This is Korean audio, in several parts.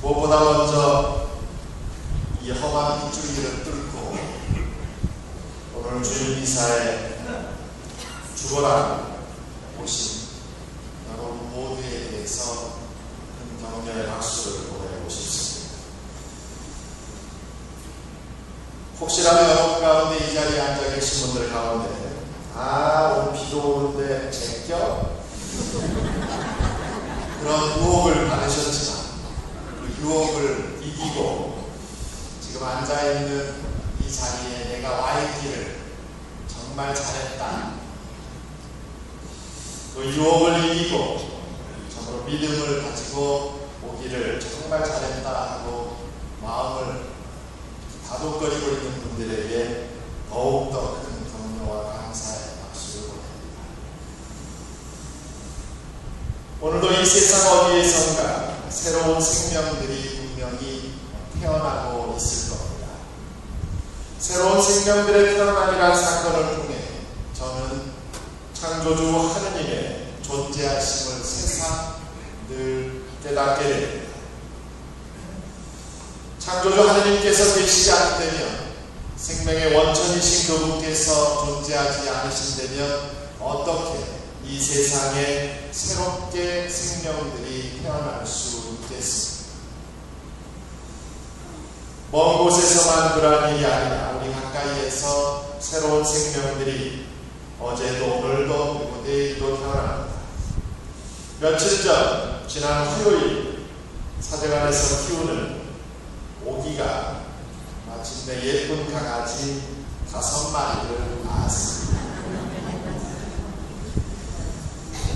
무엇보다 먼저 이 험한 빗줄기를 뚫고 오늘 주일 미사에 죽어라 오신 여러분 모두에 대해서 큰 격려의 박수를 보내고 싶습니다. 혹시라도 여러분 가운데 이 자리에 앉아 계신 분들 가운데 오늘 비도 오는데 제껴? 그런 유혹을 받으셨지만 그 유혹을 이기고 지금 앉아있는 이 자리에 내가 와 있기를 정말 잘했다. 그 유혹을 이기고 정말 믿음을 가지고 오기를 정말 잘했다 하고 마음을 다독거리고 있는 분들에게 더욱더 큰 격려와 감사의 박수를 보냅니다. 오늘도 이 세상 어디에선가 새로운 생명들이 분명히 태어나고 있을 겁니다. 새로운 생명들의 태어남이라는 사건을 통해 저는 창조주 하느님의 존재하심을 새삼 늘 깨닫게 됩니다. 창조주 하느님께서 계시지 않다면, 생명의 원천이신 그분께서 존재하지 않으신다면 어떻게 이 세상에 새롭게 생명들이 태어날 수 있겠습니까? 먼 곳에서만 그런 일이 아니라 우리 가까이에서 새로운 생명들이 어제도 오늘도 그리고 내일도 태어납니다. 며칠 전 지난 화요일 사제관에서 키우는 오기가 마침내 예쁜 강아지 5마리를 낳았습니다.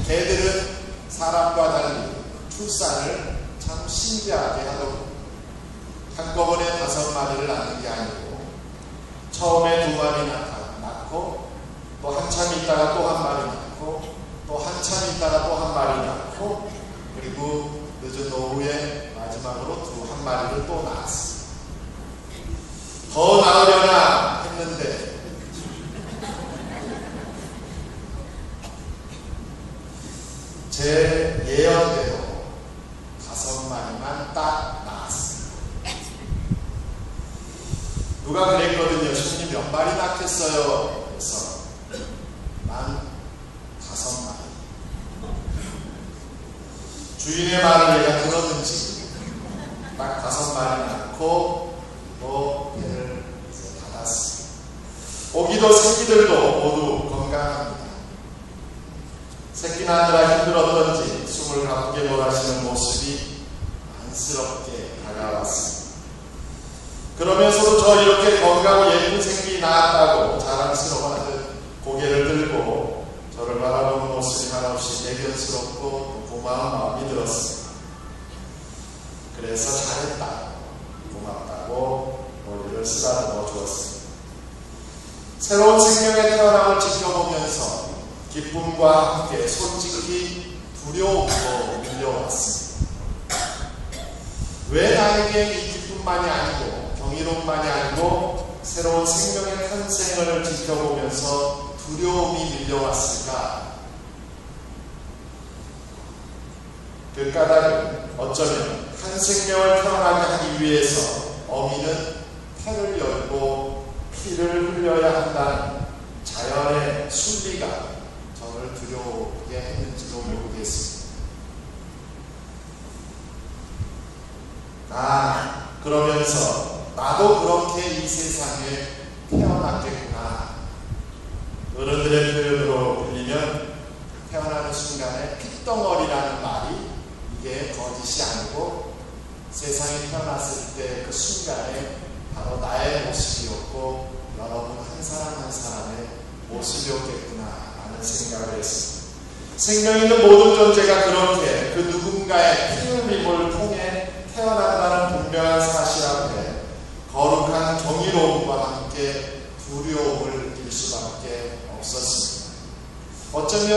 개들은 사람과 달리 출산을 참 신기하게 하더군요. 한꺼번에 5마리를 낳는 게 아니고 처음에 2마리 낳고 또 한참 있다가 또 1마리 낳고 또 한참 있다가 또 1마리 낳고 그리고 늦은 오후에 마지막으로 1마리를 또 낳았습니다. 더 낳으려나 했는데 제 예언대로 5마리만 딱 낳았습니다. 누가 그랬거든요. 신이 몇 마리 낳겠어요? 그래서 난 5마리. 주인의 말을 내가 들었는지 딱 5마리 낳고 또 배를 이제 닫았습니다. 오기도 새끼들도 모두 건강합니다. 새끼 낳느라 힘들었던지 숨을 가쁘게 몰아쉬는 모습이 안쓰럽게 다가왔습니다. 그러면서도 저 이렇게 건강하고 예쁜 새끼 낳았다고 자랑스러워하듯 고개를 들고 저를 바라보는 모습이 한없이 대견스럽고 고마운 마음이 들었습니다. 그래서 잘했다, 고맙다고 머리를 쓰다듬어 주었습니다. 새로운 생명의 태어남을 지켜보면서 기쁨과 함께 솔직히 두려움도 밀려왔습니다. 왜 나에게 이 기쁨만이 아니고 경이로움만이 아니고 새로운 생명의 탄생을 지켜보면서 두려움이 밀려왔을까? 그 까닭은 어쩌면 한 생명을 태어나게 하기 위해서 어미는 태를 열고 피를 흘려야 한다는 자연의 순리가 저를 두려우게 했는지도 모르겠습니다. 그러면서 나도 그렇게 이 세상에 태어났겠구나. 어른들의 표현으로 들리면 태어나는 순간에 핏덩어리라는 말이 이게 거짓이 아니고 세상에 태어났을 때 그 순간에 바로 나의 모습이었고 여러분 한 사람 한 사람의 모습이었겠구나 라는 생각을 했습니다. 생명 있는 모든 존재가 그렇게 그 누군가의 피 흘림을 통해 태어난다는 분명한 사실 앞에 거룩한 경이로움과 함께 두려움을 느낄 수밖에 없었습니다. 어쩌면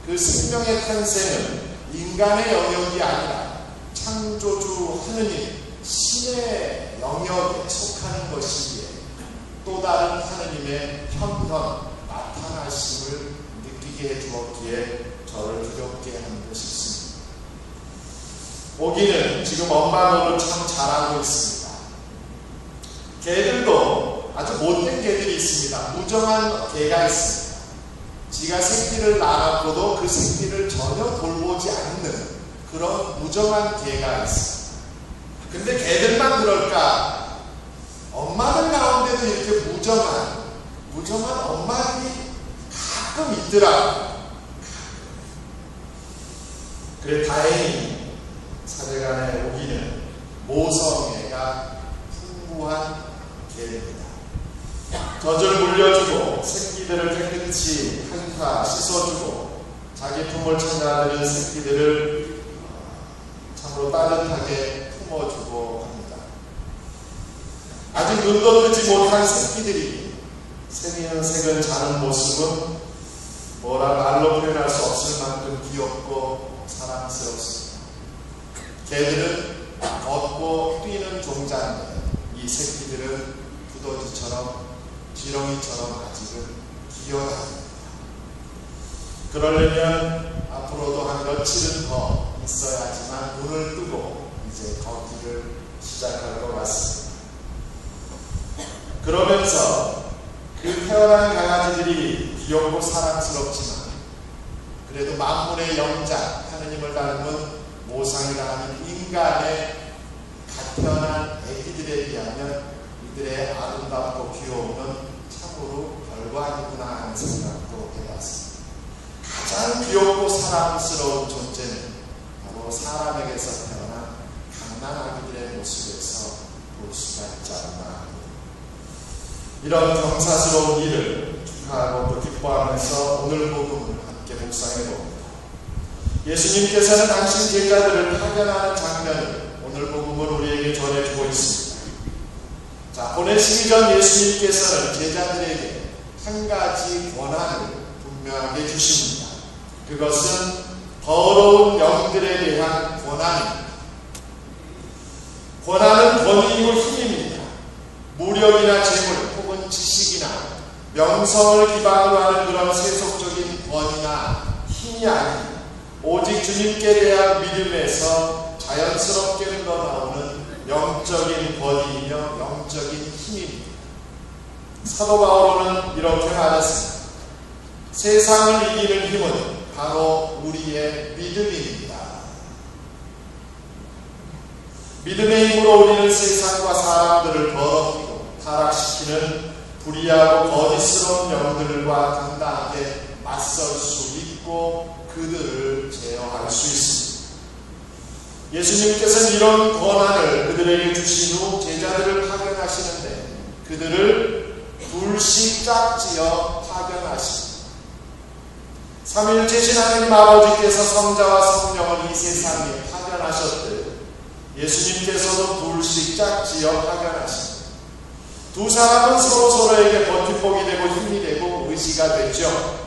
그 생명의 탄생은 인간의 영역이 아니라 창조주 하느님 신의 영역에 속하는 것이기에 또 다른 하느님의 현현 나타나심을 느끼게 해주었기에 저를 두렵게 한 듯 싶습니다. 오기는 지금 엄마 노릇 참 잘하고 있습니다. 개들도 아주 못된 개들이 있습니다. 무정한 개가 있습니다. 지가 새끼를 낳았고도 그 새끼를 전혀 돌보지 않는 그런 무정한 개가 있습니다. 근데 개들만 그럴까? 엄마들 가운데도 이렇게 무정한 엄마들이 가끔 있더라. 그래 다행히 사제간의 오기는 모성애가 풍부한 개입니다. 젖을 물려주고 새끼들을 깨끗이 한타 씻어주고 자기 품을 찾아드는 새끼들을 참으로 따뜻하게 품어주고 합니다. 아직 눈도 뜨지 못한 새끼들이 새미는 색을 자는 모습은 뭐라 말로 표현할 수 없을 만큼 귀엽고 사랑스럽습니다. 개들은 걷고 뛰는 종자인데 이 새끼들은 두더지처럼 지렁이처럼 아직은 기어다닙니다. 그러려면 앞으로도 한 며칠은 더 있어야지만 눈을 뜨고 이제 걷기를 시작할 것 같습니다. 그러면서 그 태어난 강아지들이 귀엽고 사랑스럽지만 그래도 만물의 영장 하느님을 닮은 모상이라 하는 인간의 갓 태어난 애기들에 비하면 이들의 아름답고 귀여움은 참으로 별거 아니구나 하는 생각도 해봤습니다. 가장 귀엽고 사랑스러운 존재는 바로 사람에게서 태어난 갓난아기들의 모습에서 볼 수가 있지 않나. 이런 경사스러운 일을 축하하고 또 기뻐하면서 오늘 복음을 함께 묵상해 봅니다. 예수님께서는 당신 제자들을 파견하는 장면을 오늘 복음을 우리에게 전해주고 있습니다. 자, 보내시기 전 예수님께서는 제자들에게 한 가지 권한을 분명하게 주십니다. 그것은 더러운 영들에 대한 권한입니다. 권한은 권위이고 힘입니다. 무력이나 재물 혹은 지식이나 명성을 기반으로 하는 그런 세속적인 권위나 힘이 아닙니다. 오직 주님께 대한 믿음에서 자연스럽게 흘러나오는 영적인 권위이며 영적인 힘입니다. 사도 바울은 이렇게 말했습니다. 세상을 이기는 힘은 바로 우리의 믿음입니다. 믿음의 힘으로 우리는 세상과 사람들을 더럽히고 타락시키는 불의하고 거짓스러운 영들과 당당하게 맞설 수 있고 그들을 제어할 수 있습니다. 예수님께서는 이런 권한을 그들에게 주신 후 제자들을 파견하시는데 그들을 둘씩 짝지어 파견하십니다. 삼위일체신 하나님 아버지께서 성자와 성령을 이 세상에 파견하셨듯 예수님께서도 둘씩 짝지어 파견하십니다. 두 사람은 서로에게 버팀목이 되고 힘이 되고 의지가 되죠.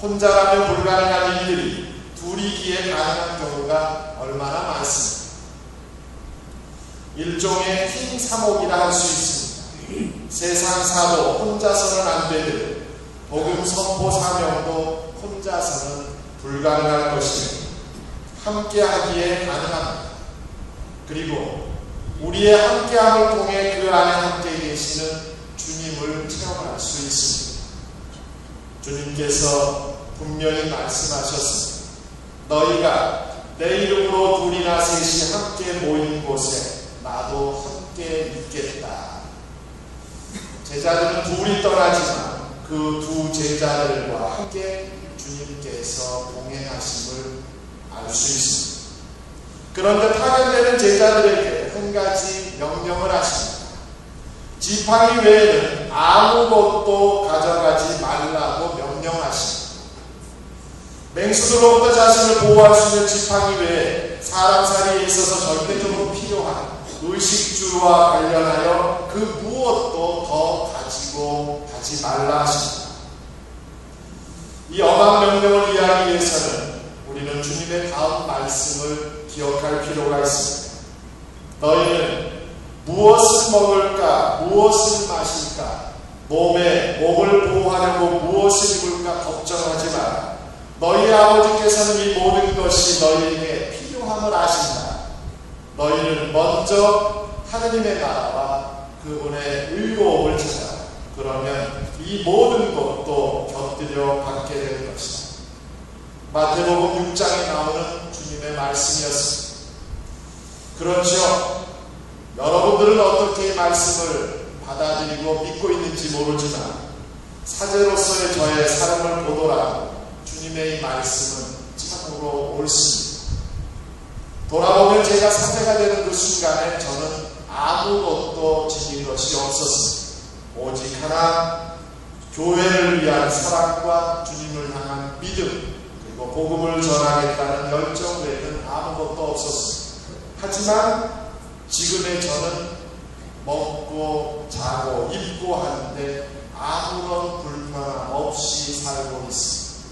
혼자라면 불가능한 일들이 둘이기에 가능한 경우가 얼마나 많습니다. 일종의 팀 사목이라 할 수 있습니다. 세상 사도 혼자서는 안 되듯 복음 선포 사명도 혼자서는 불가능할 것입니다. 함께 하기에 가능합니다. 그리고 우리의 함께함을 통해 그 안에 함께 계시는 주님을 체험할 수 있습니다. 주님께서 분명히 말씀하셨습니다. 너희가 내 이름으로 둘이나 셋이 함께 모인 곳에 나도 함께 있겠다. 제자들은 둘이 떠나지만 그 두 제자들과 함께 주님께서 동행하심을 알 수 있습니다. 그런데 파견되는 제자들에게 한 가지 명령을 하십니다. 지팡이 외에는 아무것도 가져가지 말라고 명령하십니다. 맹수들로부터 자신을 보호할 수 있는 지팡이 외에 사람 살이에 있어서 절대적으로 필요한 의식주와 관련하여 그 무엇도 더 가지고 가지 말라 하십니다. 이 엄한 명령을 이해하기 위해서는 우리는 주님의 다음 말씀을 기억할 필요가 있습니다. 너희는 무엇을 먹을까, 무엇을 마실까, 몸을 보호하려고 무엇을 입을까 걱정하지 마라. 너희 아버지께서는 이 모든 것이 너희에게 필요함을 아신다. 너희는 먼저 하느님의 나라와 그분의 의로움을 찾아. 그러면 이 모든 것도 곁들여 받게 될 것이다. 마태복음 6장에 나오는 주님의 말씀이었습니다. 그렇죠. 여러분들은 어떻게 이 말씀을 받아들이고 믿고 있는지 모르지만 사제로서의 저의 삶을 보더라도 주님의 이 말씀은 참으로 옳습니다. 돌아보면 제가 사제가 되는 그 순간에 저는 아무것도 지닌 것이 없었습니다. 오직 하나, 교회를 위한 사랑과 주님을 향한 믿음, 그리고 복음을 전하겠다는 열정 외에는 아무것도 없었습니다. 하지만 지금의 저는 먹고 자고 입고 하는데 아무런 불편함 없이 살고 있습니다.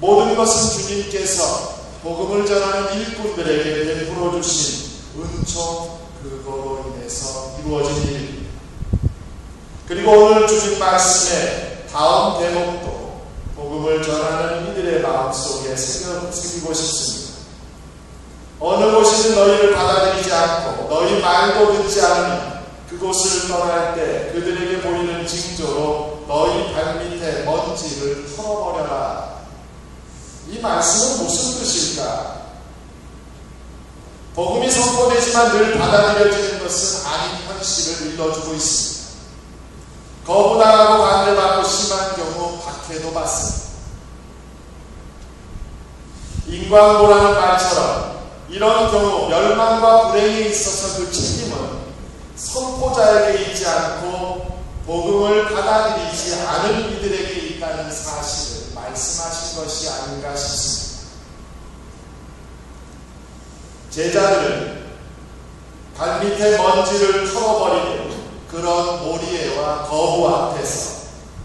모든 것은 주님께서 복음을 전하는 일꾼들에게 베풀어 주신 은총, 그거로 인해서 이루어진 일입니다. 그리고 오늘 주신 말씀의 다음 대목도 복음을 전하는 이들의 마음속에 새기고 싶습니다. 어느 곳이든 너희를 받아들이지 않고 너희 말도 듣지 않으면 그곳을 떠날 때 그들에게 보이는 징조로 너희 발밑에 먼지를 털어버려라. 이 말씀은 무슨 뜻일까? 복음이 선포되지만 늘 받아들여지는 것은 아닌 현실을 일러주고 있습니다. 거부당하고 반대받고 심한 경우 박해도 받습니다. 인광보라는 말처럼 이런 경우 멸망과 불행에 있어서 그 책임은 선포자에게 있지 않고 복음을 받아들이지 않은 이들에게 있다는 사실을 말씀하신 것이 아닌가 싶습니다. 제자들은 발밑에 먼지를 털어버리는 그런 모리애와 거부 앞에서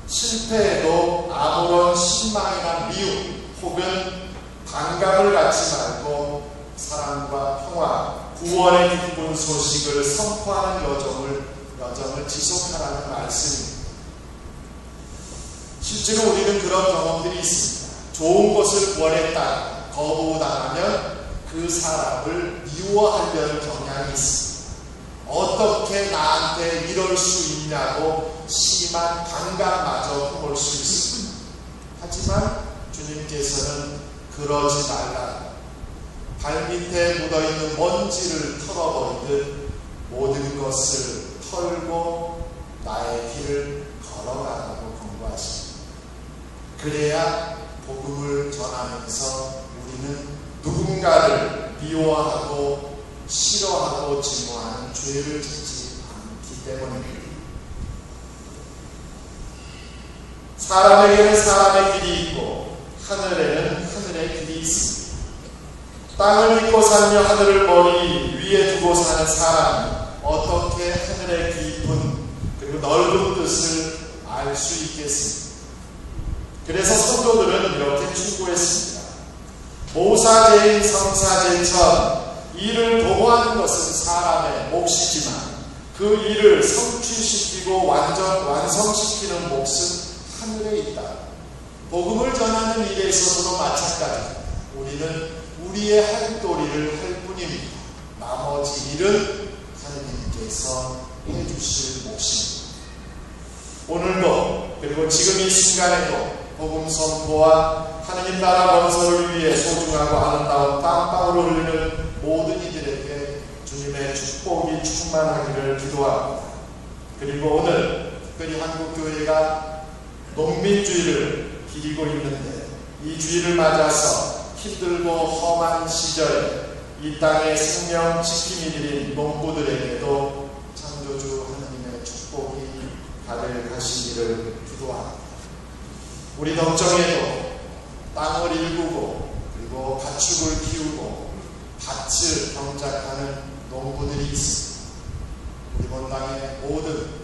실패해도 아무런 실망이나 미움 혹은 반감을 갖지 말고 사랑과 평화, 구원의 기쁜 소식을 선포하는 여정을 지속하라는 말씀입니다. 실제로 우리는 그런 경험들이 있습니다. 좋은 것을 구원했다 거부당하면 그 사람을 미워하려는 경향이 있습니다. 어떻게 나한테 이럴 수 있냐고 심한 반감마저 품을 수 있습니다. 하지만 주님께서는 그러지 말라. 발밑에 묻어있는 먼지를 털어버리듯 모든 것을 털고 나의 길을 걸어가라고 권고하십니다. 그래야 복음을 전하면서 우리는 누군가를 미워하고 싫어하고 증오하는 죄를 짓지 않기 때문입니다. 사람에게는 사람의 길이 있고 하늘에는 하늘의 길이 있습니다. 땅을 믿고 살며 하늘을 머리 위에 두고 사는 사람이 어떻게 하늘의 깊은 그리고 넓은 뜻을 알 수 있겠습니까? 그래서 성도들은 이렇게 충고했습니다. 모사제인 성사제처럼 일을 도모하는 것은 사람의 몫이지만 그 일을 성취시키고 완성시키는 몫은 하늘에 있다. 복음을 전하는 일에 있어서도 마찬가지입니다. 우리는 우리의 할 도리를 할 뿐입니다. 나머지 일은 하느님께서 해주실 몫입니다. 오늘도 그리고 지금 이 순간에도 복음 선포와 하느님 나라 건설을 위해 소중하고 아름다운 땀방울을 흘리는 모든 이들에게 주님의 축복이 충만하기를 기도합니다. 그리고 오늘 특별히 한국교회가 농민주의를 기리고 있는데 이 주의를 맞아서 힘들고 험한 시절에 이 땅의 생명 지킴이 드린 농부들에게도 창조주 하느님의 축복이 가득하시기를 기도합니다. 우리 덕정에도 땅을 일구고 그리고 가축을 키우고 밭을 경작하는 농부들이 있습니다. 우리 본 땅의 모든